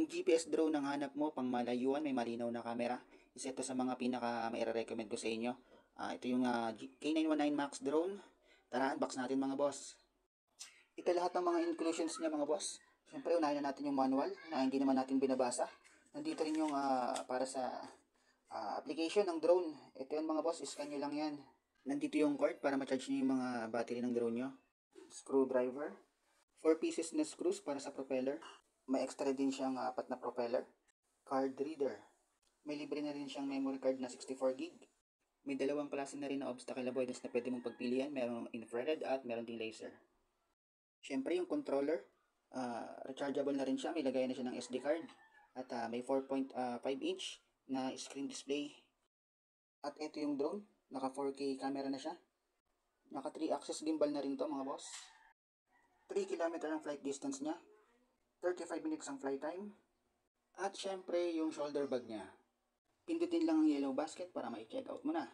Kung GPS drone ang hanap mo pang malayuan, may malinaw na camera, isa ito sa mga pinaka maire-recommend ko sa inyo. Ito yung K919 Max drone. Tara, unbox natin mga boss. Ito lahat ng mga inclusions niya mga boss. Siyempre, unahin na natin yung manual na hindi naman natin binabasa. Nandito rin yung para sa application ng drone. Ito yan mga boss, scan nyo lang yan. Nandito yung cord para ma-charge nyo yung mga battery ng drone nyo. Screwdriver. 4 pieces na screws para sa propeller. May extra din siyang 4 na propeller. Card reader. May libre na rin siyang memory card na 64 gig. May dalawang klase na rin na obstacle avoidance na pwede mong pagpilian. Merong infrared at meron ding laser. Siyempre yung controller. Rechargeable na rin siya. May lagayan na siya ng SD card. At may 4.5 inch na screen display. At ito yung drone. Naka 4K camera na siya. Naka 3 axis gimbal na rin to mga boss. 3 km ang flight distance niya. 35 minutes ang flight time. At syempre yung shoulder bag niya. Pindutin lang ang yellow basket para ma-check out mo na.